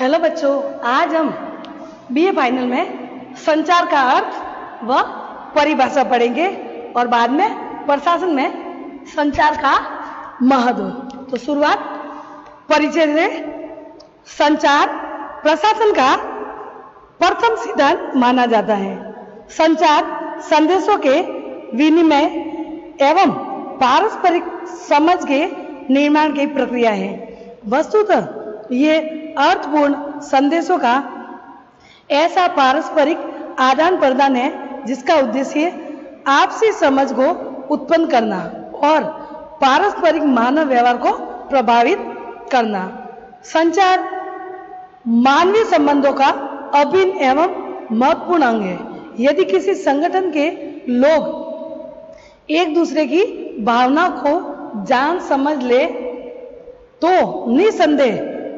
Hello बच्चों, आज हम बीए फाइनल में संचार का अर्थ व परिभाषा पढ़ेंगे और बाद में प्रशासन में संचार का महत्व। तो शुरुआत परिचय से। संचार प्रशासन का प्रथम सिद्धांत माना जाता है। संचार संदेशों के विनिमय एवं पारस्परिक समझ के निर्माण की प्रक्रिया है। वस्तुतः ये अर्थपूर्ण संदेशों का ऐसा पारस्परिक आदान प्रदान है जिसका उद्देश्य आपसी समझ को उत्पन्न करना और पारस्परिक मानव व्यवहार को प्रभावित करना। संचार मानवीय संबंधों का अभिन्न एवं महत्वपूर्ण अंग है। यदि किसी संगठन के लोग एक दूसरे की भावना को जान समझ ले तो निसंदेह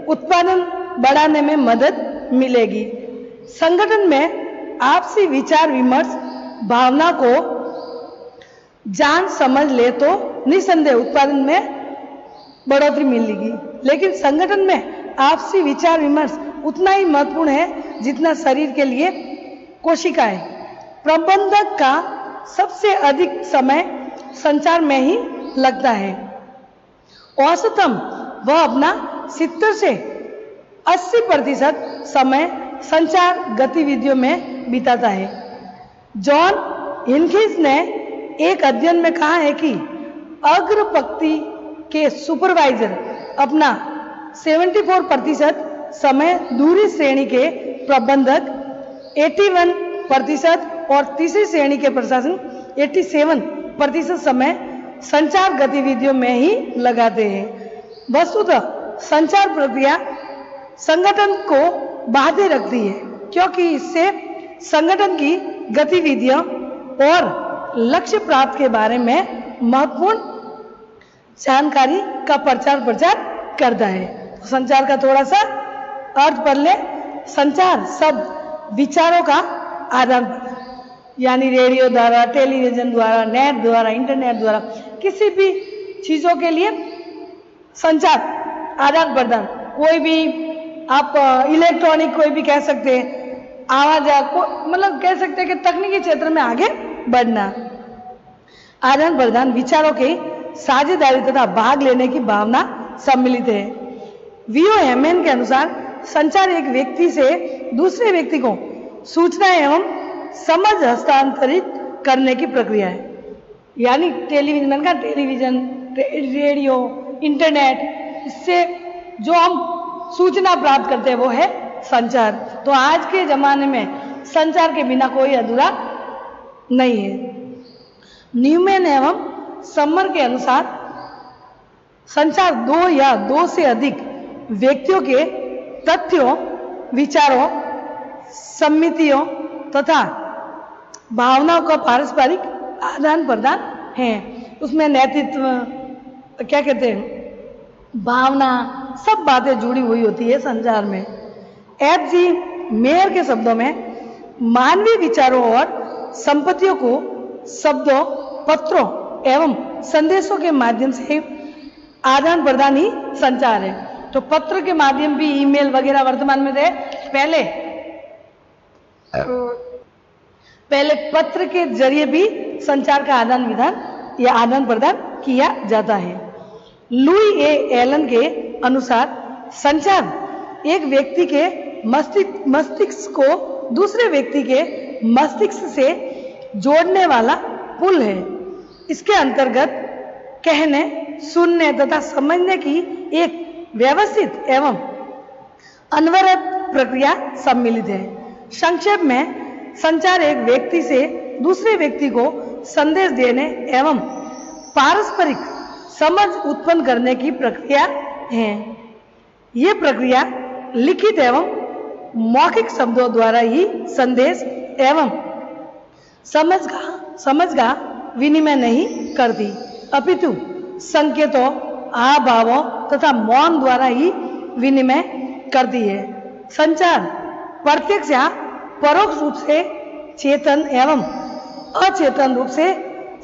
उत्पादन बढ़ाने में मदद मिलेगी। संगठन में आपसी विचार विमर्श भावना को जान समझ ले तो निसंदेह उत्पादन में बढ़ोतरी मिलेगी। लेकिन संगठन में आपसी विचार विमर्श उतना ही महत्वपूर्ण है जितना शरीर के लिए कोशिकाएं। प्रबंधक का सबसे अधिक समय संचार में ही लगता है। औसतन वह अपना 70 से 80% समय संचार गतिविधियों में बिताता है। जॉन हिनकिंस ने एक अध्ययन में कहा है कि अग्र पंक्ति के सुपरवाइजर अपना 74% समय दूसरी श्रेणी के प्रबंधक 81% और तीसरी श्रेणी के प्रशासन 87% समय संचार गतिविधियों में ही लगाते हैं। वस्तुतः संचार प्रक्रिया संगठन को बांधे रखती है क्योंकि इससे संगठन की गतिविधियों और लक्ष्य प्राप्त के बारे में महत्वपूर्ण जानकारी का प्रचार करता है। तो संचार का थोड़ा सा अर्थ पढ़ ले। संचार शब्द विचारों का आदान प्रदान, यानी रेडियो द्वारा, टेलीविजन द्वारा, नेट द्वारा, इंटरनेट द्वारा किसी भी चीजों के लिए संचार आदान प्रदान। कोई भी आप इलेक्ट्रॉनिक कोई भी कह सकते हैं, आवाज मतलब कह सकते हैं कि तकनीकी क्षेत्र में आगे बढ़ना। आदान प्रदान विचारों के साझेदारी तथा भाग लेने की भावना सम्मिलित है। वीओ हेमन के अनुसार संचार एक व्यक्ति से दूसरे व्यक्ति को सूचना एवं समझ हस्तांतरित करने की प्रक्रिया है। यानी टेलीविजन का टेलीविजन, रेडियो, इंटरनेट, इससे जो हम सूचना प्राप्त करते हैं वो है संचार। तो आज के जमाने में संचार के बिना कोई अधूरा नहीं है। न्यूमैन एवं समर के अनुसार संचार दो या दो से अधिक व्यक्तियों के तथ्यों, विचारों, सम्मितियों तथा भावनाओं का पारस्परिक आदान प्रदान है। उसमें नैतित्व, क्या कहते हैं, भावना, सब बातें जुड़ी हुई होती है संचार में। एफ.जी. मेयर के शब्दों में मानवीय विचारों और संपत्तियों को शब्दों, पत्रों एवं संदेशों के माध्यम से आदान प्रदान ही संचार है। तो पत्र के माध्यम भी ईमेल वगैरह वर्तमान में थे। पहले पत्र के जरिए भी संचार का आदान प्रदान किया जाता है। लुई ए एलन के अनुसार संचार एक व्यक्ति के मस्तिष्क को दूसरे व्यक्ति के मस्तिष्क से जोड़ने वाला पुल है। इसके अंतर्गत कहने, सुनने तथा समझने की एक व्यवस्थित एवं अनवरत प्रक्रिया सम्मिलित है। संक्षेप में संचार एक व्यक्ति से दूसरे व्यक्ति को संदेश देने एवं पारस्परिक समझ उत्पन्न करने की प्रक्रिया है। ये प्रक्रिया लिखित एवं मौखिक शब्दों द्वारा ही संदेश एवं समझ का विनिमय नहीं करती, अपितु संकेतों, हाव-भावों तथा मौन द्वारा ही विनिमय करती है। संचार प्रत्यक्ष या परोक्ष रूप से चेतन एवं अचेतन रूप से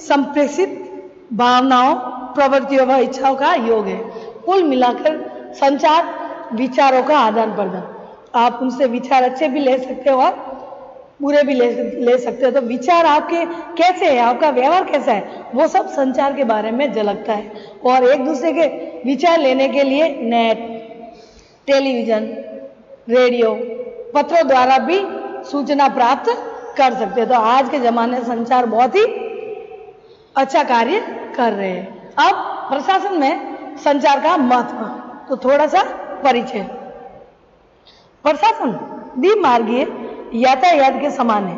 संप्रेषित भावनाओं, प्रवृत्तियों व इच्छाओं का योग है। कुल मिलाकर संचार विचारों का आदान प्रदान। आप उनसे विचार अच्छे भी ले सकते हो और बुरे भी ले सकते हो। तो विचार आपके कैसे है, आपका व्यवहार कैसा है, वो सब संचार के बारे में झलकता है। और एक दूसरे के विचार लेने के लिए नेट, टेलीविजन, रेडियो, पत्रों द्वारा भी सूचना प्राप्त कर सकते हैं। तो आज के ज़माने में संचार बहुत ही अच्छा कार्य कर रहे हैं। अब प्रशासन में संचार का महत्व, तो थोड़ा सा परिचय। प्रशासन द्विमार्गीय यातायात के समान है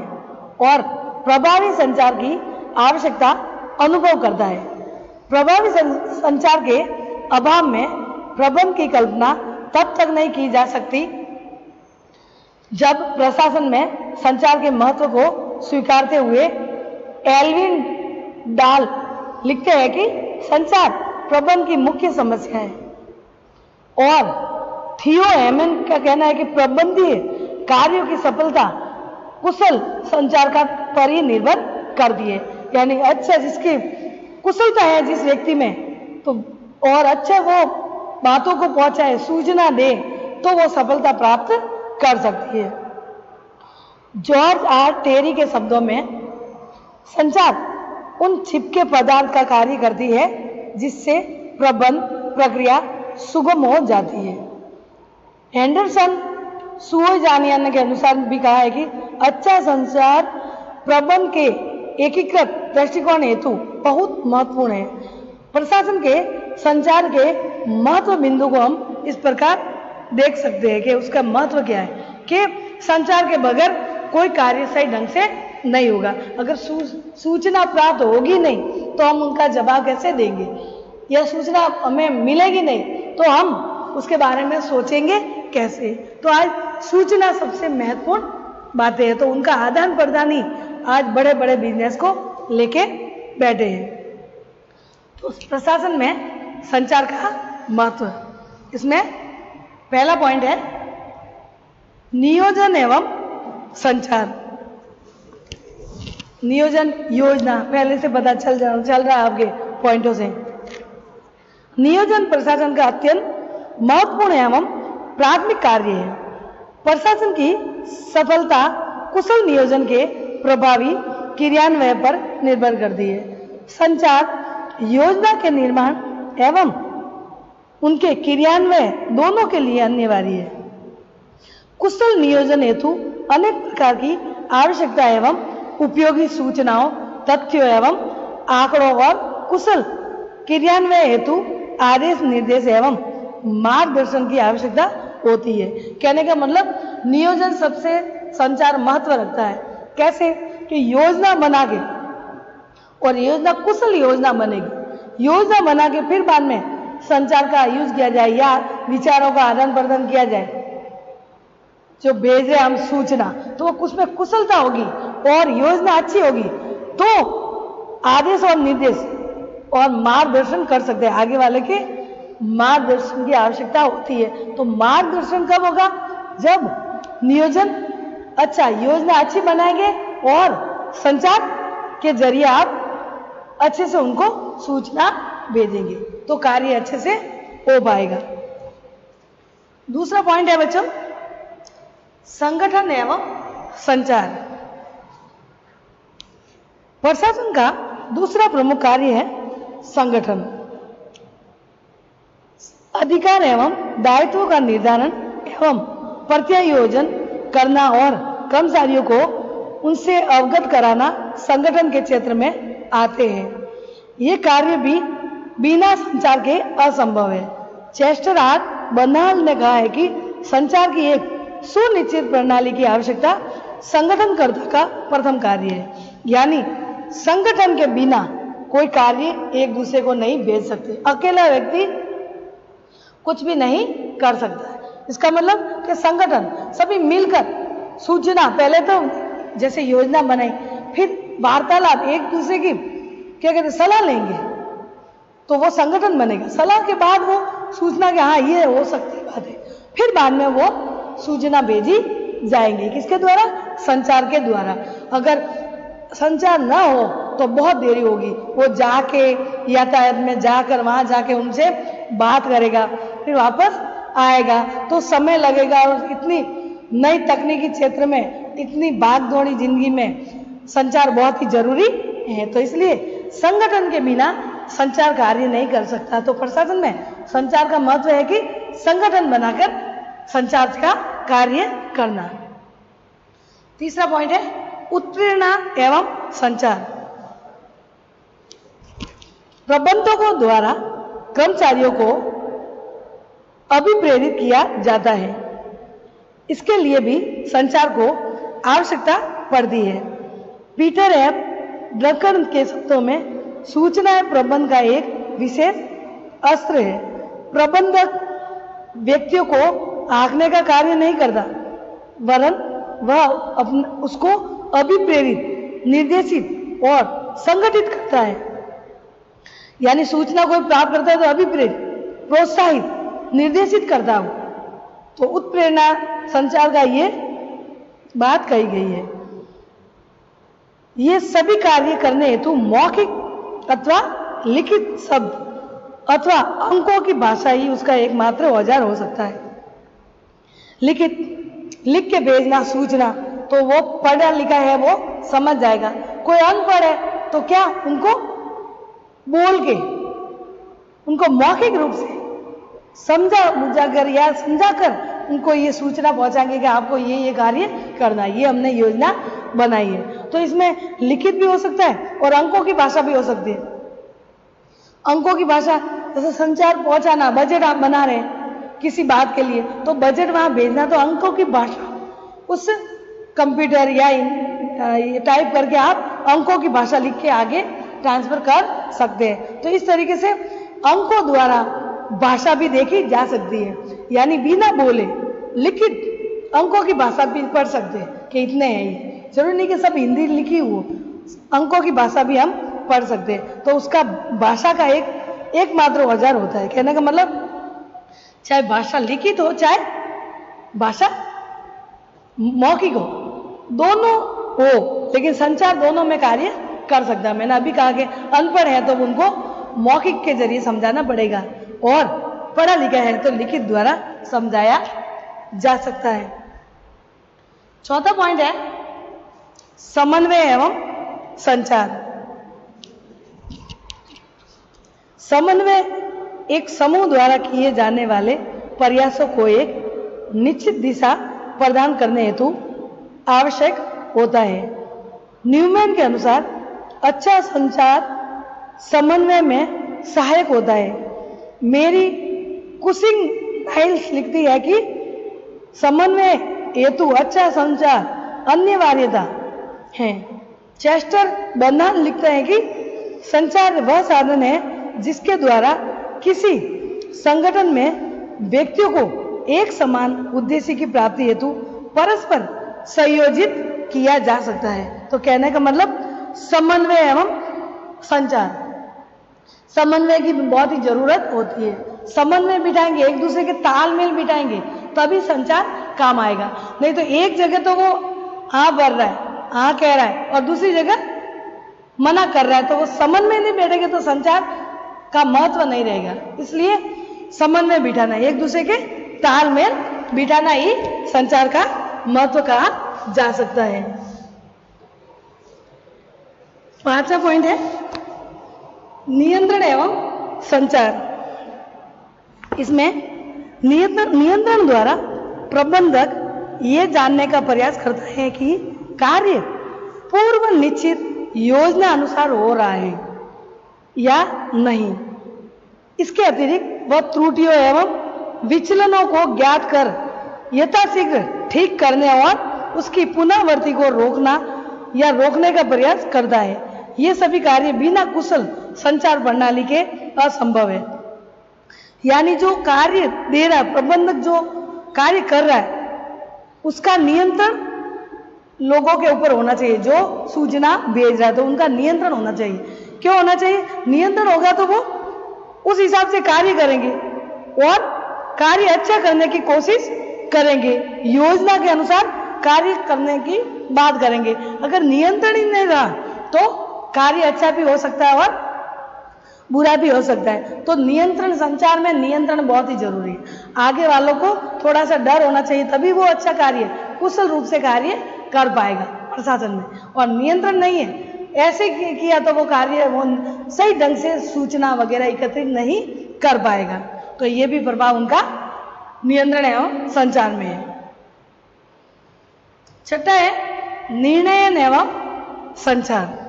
और प्रभावी संचार की आवश्यकता अनुभव करता है। प्रभावी संचार के अभाव में प्रबंध की कल्पना तब तक नहीं की जा सकती जब प्रशासन में संचार के महत्व को स्वीकारते हुए एल्विन डाल लिखते हैं कि संचार प्रबंध की मुख्य समस्या है, और थियो हेमन का कहना है कि प्रबंधीय कार्यों की सफलता कुशल संचार का पर ही निर्भर करती है। यानी अच्छा जिसकी कुशलता है जिस व्यक्ति में, तो और अच्छा वो बातों को पहुंचाए, सूचना दे, तो वो सफलता प्राप्त कर सकती है। जॉर्ज आर टेरी के शब्दों में संचार उन चिपके पदार्थ का कार्य करती है जिससे प्रबंध प्रक्रिया सुगम हो जाती है। एंडरसन सुओजानियन के अनुसार भी कहा है कि अच्छा संचार प्रबंध के एकीकृत दृष्टिकोण हेतु बहुत महत्वपूर्ण है। प्रशासन के संचार के महत्व बिंदु को हम इस प्रकार देख सकते हैं कि उसका महत्व क्या है कि संचार के बगैर कोई कार्य सही ढंग से नहीं होगा। अगर सूचना प्राप्त होगी नहीं तो हम उनका जवाब कैसे देंगे, या सूचना हमें मिलेगी नहीं तो हम उसके बारे में सोचेंगे कैसे। तो आज सूचना सबसे महत्वपूर्ण बातें हैं, तो उनका आदान प्रदान ही आज बड़े बड़े बिजनेस को लेके बैठे हैं। तो प्रशासन में संचार का महत्व, इसमें पहला पॉइंट है नियोजन एवं संचार। नियोजन योजना पहले से पता चल रहा है आपके पॉइंटों से। नियोजन प्रशासन का अत्यंत महत्वपूर्ण एवं प्राथमिक कार्य है। प्रशासन की सफलता कुशल नियोजन के प्रभावी क्रियान्वय पर निर्भर करती है। संचार योजना के निर्माण एवं उनके क्रियान्वय दोनों के लिए अनिवार्य है। कुशल नियोजन हेतु अनेक प्रकार की आवश्यकता एवं उपयोगी सूचनाओं, तथ्यों एवं आंकड़ों और कुशल क्रियान्वय हेतु आदेश, निर्देश एवं मार्गदर्शन की आवश्यकता होती है। कहने का मतलब नियोजन सबसे संचार महत्व रखता है। कैसे कि योजना बना के, और योजना कुशल योजना बनेगी, योजना बना के फिर बाद में संचार का यूज किया जाए या विचारों का आदान प्रदान किया जाए, जो भेजे हम सूचना, तो उसमें कुशलता होगी और योजना अच्छी होगी तो आदेश और निर्देश और मार्गदर्शन कर सकते हैं। आगे वाले के मार्गदर्शन की आवश्यकता होती है। तो मार्गदर्शन कब होगा, जब नियोजन अच्छा, योजना अच्छी बनाएंगे और संचार के जरिए आप अच्छे से उनको सूचना भेजेंगे तो कार्य अच्छे से हो पाएगा। दूसरा पॉइंट है बच्चों संगठन एवं संचार। प्रशासन का दूसरा प्रमुख कार्य है संगठन। अधिकार एवं दायित्वों का निर्धारण एवं प्रत्यायोजन करना और कर्मचारियों को उनसे अवगत कराना संगठन के क्षेत्र में आते हैं। ये कार्य भी बिना संचार के असंभव है। चेस्टर आर बर्नार्ड ने कहा है कि संचार की एक सुनिश्चित प्रणाली की आवश्यकता संगठनकर्ता का प्रथम कार्य है। यानी संगठन के बिना कोई कार्य एक दूसरे को नहीं भेज सकते। अकेला व्यक्ति कुछ भी नहीं कर सकता है। इसका मतलब कि संगठन सभी मिलकर सूचना, पहले तो जैसे योजना बनाई, फिर वार्तालाप, एक दूसरे की क्या कहते सलाह लेंगे तो वो संगठन बनेगा। सलाह के बाद वो सूचना के हाँ ये हो सकती बात है, फिर बाद में वो सूचना भेजी जाएंगी। किसके द्वारा? संचार के द्वारा। अगर संचार ना हो तो बहुत देरी होगी। वो जाके यातायात में जाकर वहां जाके उनसे बात करेगा, फिर वापस आएगा तो समय लगेगा और इतनी नई तकनीकी क्षेत्र में इतनी भागदौड़ी जिंदगी में संचार बहुत ही जरूरी है। तो इसलिए संगठन के बिना संचार कार्य नहीं कर सकता। तो प्रशासन में संचार का महत्व है कि संगठन बनाकर संचार का कार्य करना। तीसरा पॉइंट है उत्प्रेरणा एवं संचार। प्रबंधकों द्वारा कर्मचारियों को अभिप्रेरित किया जाता है। इसके लिए भी संचार को आवश्यकता पड़ती है। पीटर एफ ड्रकर के शब्दों में सूचना प्रबंधन का एक विशेष अस्त्र है। प्रबंधक व्यक्तियों को आंकने का कार्य नहीं करता, वरन वह उसको अभिप्रेरित, निर्देशित और संगठित करता है। यानी सूचना को प्राप्त करता है तो अभिप्रेरित, प्रोत्साहित, निर्देशित करता हो। तो उत्प्रेरणा संचार का ये बात कही गई है। ये सभी कार्य करने हेतु मौखिक अथवा लिखित शब्द अथवा अंकों की भाषा ही उसका एकमात्र औजार हो सकता है। लिख के भेजना सूचना, तो वो पढ़ा लिखा है वो समझ जाएगा। कोई अनपढ़ है तो क्या उनको बोल के, उनको मौखिक रूप से समझा बुझाकर या समझाकर उनको ये सूचना पहुंचाएंगे कि आपको ये कार्य करना है, ये हमने योजना बनाई है। तो इसमें लिखित भी हो सकता है और अंकों की भाषा भी हो सकती है। अंकों की भाषा जैसे संचार पहुंचाना, बजट आप बना रहे हैं किसी बात के लिए, तो बजट वहां भेजना, तो अंकों की भाषा उस कंप्यूटर या टाइप करके आप अंकों की भाषा लिख के आगे ट्रांसफर कर सकते हैं। तो इस तरीके से अंकों द्वारा भाषा भी देखी जा सकती है। यानी बिना बोले लिखित अंकों की भाषा भी पढ़ सकते हैं कि इतने हैं ये। जरूरी नहीं कि सब हिंदी लिखी हो, अंकों की भाषा भी हम पढ़ सकते हैं। तो उसका भाषा का एकमात्र औजार होता है। कहने का मतलब चाहे भाषा लिखित हो चाहे भाषा मौखिक हो, दोनों हो, लेकिन संचार दोनों में कार्य कर सकता है। मैंने अभी कहा कि अनपढ़ है तो उनको मौखिक के जरिए समझाना पड़ेगा और पढ़ा लिखा है तो लिखित द्वारा समझाया जा सकता है। चौथा पॉइंट है समन्वय एवं संचार। समन्वय एक समूह द्वारा किए जाने वाले प्रयासों को एक निश्चित दिशा प्रदान करने हेतु आवश्यक होता है। न्यूमैन के अनुसार अच्छा संचार समन्वय में सहायक होता है। मेरी कुसिंग नाइल्स लिखती है कि समन्वय हेतु अच्छा संचार अनिवार्यता है। चेस्टर बर्नार्ड लिखते हैं कि संचार वह साधन है जिसके द्वारा किसी संगठन में व्यक्तियों को एक समान उद्देश्य की प्राप्ति हेतु परस्पर संयोजित किया जा सकता है। तो कहने का मतलब समन्वय एवं संचार, समन्वय की बहुत ही जरूरत होती है। समन्वय बिठाएंगे, एक दूसरे के तालमेल बिठाएंगे, तभी संचार काम आएगा। नहीं तो एक जगह तो वो हाँ बढ़ रहा है, हाँ कह रहा है और दूसरी जगह मना कर रहा है, तो वो समन्वय नहीं बैठेंगे तो संचार का महत्व नहीं रहेगा। इसलिए समन्वय बिठाना, एक दूसरे के तालमेल बिठाना ही संचार का महत्व कहा जा सकता है। पांचवा पॉइंट है नियंत्रण एवं संचार। इसमें नियंत्रण द्वारा प्रबंधक ये जानने का प्रयास करता है कि कार्य पूर्व निश्चित योजना अनुसार हो रहा है या नहीं। इसके अतिरिक्त वह त्रुटियों एवं विचलनों को ज्ञात कर यथाशीघ्र ठीक करने और उसकी पुनरावृत्ति को रोकना या रोकने का प्रयास करता है। ये सभी कार्य बिना कुशल संचार प्रणाली के असंभव है। यानी जो कार्य दे रहा है, प्रबंधक जो कार्य कर रहा है, उसका नियंत्रण लोगों के ऊपर होना चाहिए। जो सूचना भेज रहा है तो उनका नियंत्रण होना चाहिए। क्यों होना चाहिए? नियंत्रण होगा तो वो उस हिसाब से कार्य करेंगे और कार्य अच्छा करने की कोशिश करेंगे, योजना के अनुसार कार्य करने की बात करेंगे। अगर नियंत्रण ही नहीं रहा तो कार्य अच्छा भी हो सकता है और बुरा भी हो सकता है। तो नियंत्रण, संचार में नियंत्रण बहुत ही जरूरी है। आगे वालों को थोड़ा सा डर होना चाहिए, तभी वो अच्छा कार्य, कुशल रूप से कार्य कर पाएगा प्रशासन में। और नियंत्रण नहीं है, ऐसे किया तो वो कार्य वो सही ढंग से सूचना वगैरह एकत्रित नहीं कर पाएगा। तो ये भी प्रभाव उनका नियंत्रण एवं संचार में है। छठा है निर्णय एवं संचार।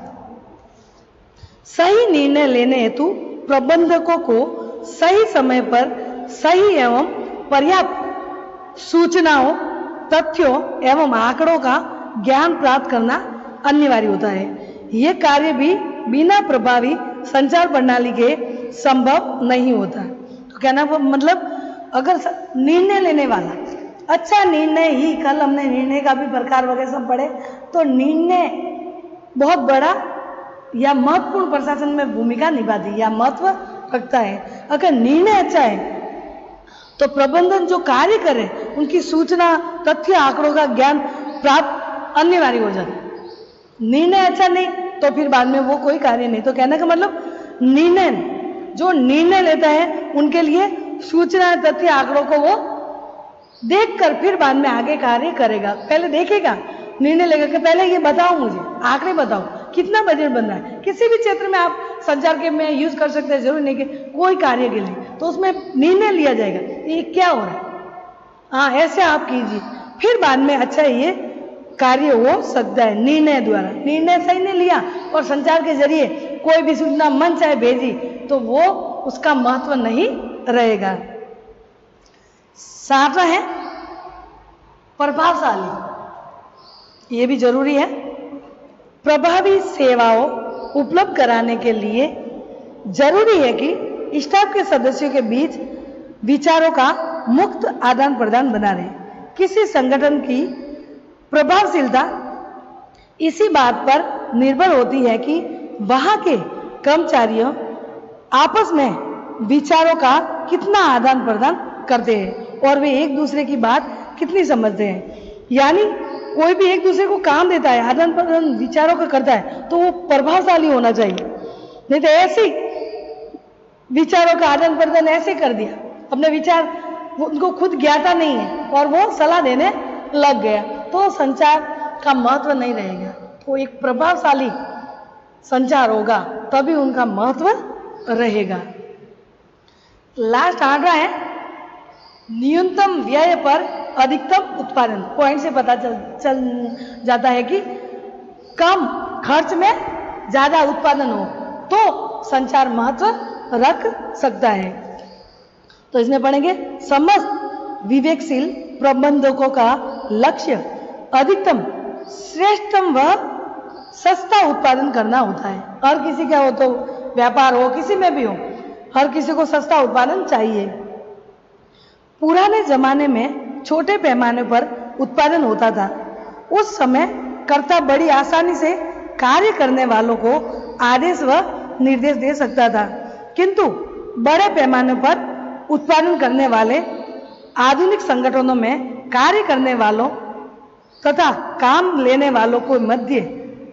सही निर्णय लेने हेतु प्रबंधकों को सही समय पर सही एवं पर्याप्त सूचनाओं, तथ्यों एवं आंकड़ों का ज्ञान प्राप्त करना अनिवार्य होता है। यह कार्य भी बिना प्रभावी संचार प्रणाली के संभव नहीं होता। तो कहना मतलब अगर निर्णय लेने वाला अच्छा निर्णय ही, कल हमने निर्णय का भी प्रकार वगैरह सब पढ़े, तो निर्णय बहुत बड़ा या महत्वपूर्ण प्रशासन में भूमिका निभाती है या महत्व रखता है। अगर निर्णय अच्छा है तो प्रबंधन जो कार्य करे उनकी सूचना, तथ्य, आंकड़ों का ज्ञान प्राप्त अनिवार्य हो जाता है। निर्णय अच्छा नहीं तो फिर बाद में वो कोई कार्य नहीं। तो कहने का मतलब निर्णय, जो निर्णय लेता है उनके लिए सूचना, तथ्य, आंकड़ों को वो देखकर फिर बाद में आगे कार्य करेगा। पहले देखेगा, निर्णय लेगा कि पहले ये बताओ, मुझे आंकड़े बताओ, कितना बजट बन रहा है। किसी भी क्षेत्र में आप संचार के में यूज कर सकते हैं, जरूरी नहीं कि कोई कार्य के लिए, तो उसमें निर्णय लिया जाएगा ये क्या हो रहा है, हाँ ऐसे आप कीजिए, फिर बाद में अच्छा ये कार्य हो सकता है निर्णय द्वारा। निर्णय सही ने लिया और संचार के जरिए कोई भी सूचना मन चाहे भेजी तो वो उसका महत्व नहीं रहेगा। सातवां है प्रभावशाली। ये भी जरूरी है। प्रभावी सेवाओं उपलब्ध कराने के लिए जरूरी है कि स्टाफ के सदस्यों के बीच विचारों का मुक्त आदान प्रदान बना रहे। किसी संगठन की प्रभावशीलता इसी बात पर निर्भर होती है कि वहां के कर्मचारियों आपस में विचारों का कितना आदान प्रदान करते हैं और वे एक दूसरे की बात कितनी समझते हैं। यानी कोई भी एक दूसरे को काम देता है, आदान प्रदान विचारों का करता है, तो वो प्रभावशाली होना चाहिए। नहीं तो ऐसे विचारों का आदान प्रदान ऐसे कर दिया, अपने विचार उनको खुद ज्ञाता नहीं है और वो सलाह देने लग गया, तो संचार का महत्व नहीं रहेगा। तो एक प्रभावशाली संचार होगा तभी उनका महत्व रहेगा। लास्ट 8वां है न्यूनतम व्यय पर अधिकतम उत्पादन। पॉइंट से पता चल जाता है कि कम खर्च में ज्यादा उत्पादन हो तो संचार महत्व रख सकता है। तो इसमें पढ़ेंगे समस्त विवेकशील प्रबंधकों का लक्ष्य अधिकतम, श्रेष्ठतम व सस्ता उत्पादन करना होता है। हर किसी का हो, तो व्यापार हो, किसी में भी हो, हर किसी को सस्ता उत्पादन चाहिए। पुराने जमाने में छोटे पैमाने पर उत्पादन होता था। उस समय कर्ता बड़ी आसानी से कार्य करने वालों को आदेश व निर्देश दे सकता था, किंतु बड़े पैमाने पर उत्पादन करने वाले आधुनिक संगठनों में कार्य करने वालों तथा काम लेने वालों को मध्य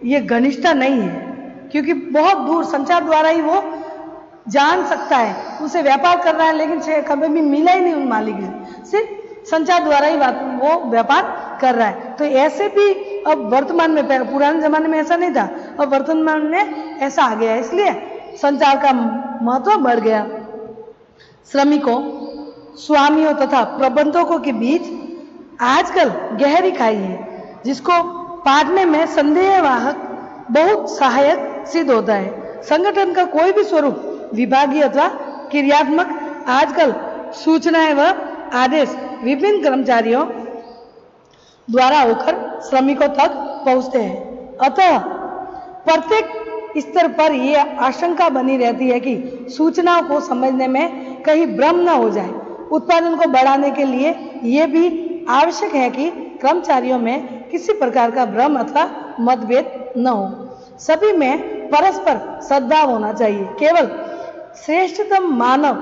ये घनिष्ठता नहीं है, क्योंकि बहुत दूर संचार द्वारा ही वो जान सकता है, उसे व्यापार कर रहा है लेकिन कभी भी मिला ही नहीं उन मालिक से, सिर्फ संचार द्वारा ही वो व्यापार कर रहा है। तो ऐसे भी अब वर्तमान में, पुराने जमाने में ऐसा नहीं था, अब वर्तमान में ऐसा आ गया, इसलिए संचार का महत्व बढ़ गया। श्रमिकों, स्वामियों तथा प्रबंधकों के बीच आजकल गहरी खाई है, जिसको पाटने में संदेहवाहक बहुत सहायक सिद्ध होता है। संगठन का कोई भी स्वरूप, विभागीय अथवा क्रियात्मक, आजकल सूचनाएं व आदेश विभिन्न कर्मचारियों द्वारा होकर श्रमिकों तक पहुंचते हैं। अतः प्रत्येक स्तर पर यह आशंका बनी रहती है कि सूचनाओं को समझने में कहीं भ्रम न हो जाए। उत्पादन को बढ़ाने के लिए यह भी आवश्यक है कि कर्मचारियों में किसी प्रकार का भ्रम अथवा मतभेद न हो। सभी में परस्पर सद्भाव होना चाहिए। केवल श्रेष्ठतम मानव,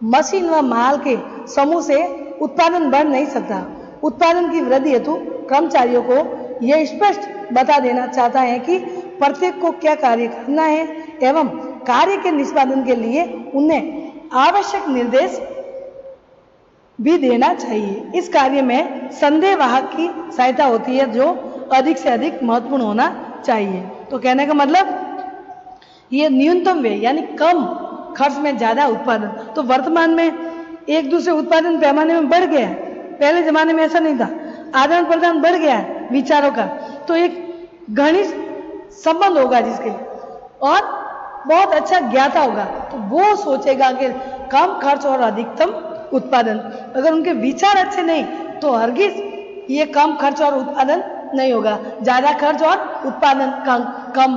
मशीन व माल के समूह से उत्पादन बढ़ नहीं सकता। उत्पादन की वृद्धि हेतु कर्मचारियों को यह स्पष्ट बता देना चाहता है कि प्रत्येक को क्या कार्य करना है एवं कार्य के निष्पादन के लिए उन्हें आवश्यक निर्देश भी देना चाहिए। इस कार्य में संदेहवाहक की सहायता होती है जो अधिक से अधिक महत्वपूर्ण होना चाहिए। तो कहने का मतलब ये न्यूनतम व्यय यानी कम खर्च में ज्यादा उत्पादन। तो वर्तमान में एक दूसरे उत्पादन पैमाने में बढ़ गया है, पहले जमाने में ऐसा नहीं था, आदान प्रदान बढ़ गया है विचारों का, तो एक घनिष्ठ संबंध होगा जिसके और बहुत अच्छा ज्ञाता होगा, तो वो सोचेगा कि कम खर्च और अधिकतम उत्पादन। अगर उनके विचार अच्छे नहीं तो हरगिज ये कम खर्च और उत्पादन नहीं होगा, ज्यादा खर्च और उत्पादन कम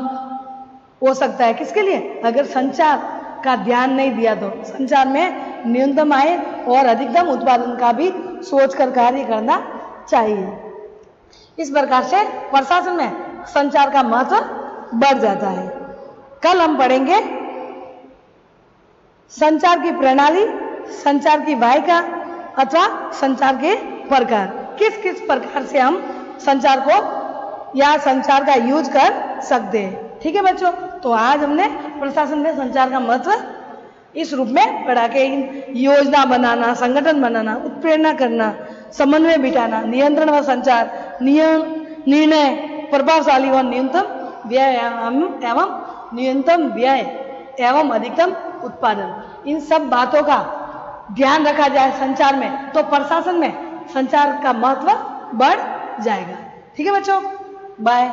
हो सकता है। किसके लिए? अगर संचार का ध्यान नहीं दिया तो संचार में न्यूनतम आय और अधिकतम उत्पादन का भी सोचकर कार्य करना चाहिए। इस प्रकार से प्रशासन में संचार का महत्व बढ़ जाता है। कल हम पढ़ेंगे संचार की प्रणाली, संचार की वाहिका अथवा संचार के प्रकार, किस किस प्रकार से हम संचार को या संचार का यूज कर सकते हैं। ठीक है बच्चों, तो आज हमने प्रशासन में संचार का महत्व इस रूप में पढ़ा के योजना बनाना, संगठन बनाना, उत्प्रेरणा करना, समन्वय बिठाना, नियंत्रण व संचार, निर्णय प्रभावशाली व न्यूनतम व्यय एवं न्यूनतम व्यय एवं अधिकतम उत्पादन, इन सब बातों का ध्यान रखा जाए संचार में तो प्रशासन में संचार का महत्व बढ़ जाएगा। ठीक है बच्चों, बाय।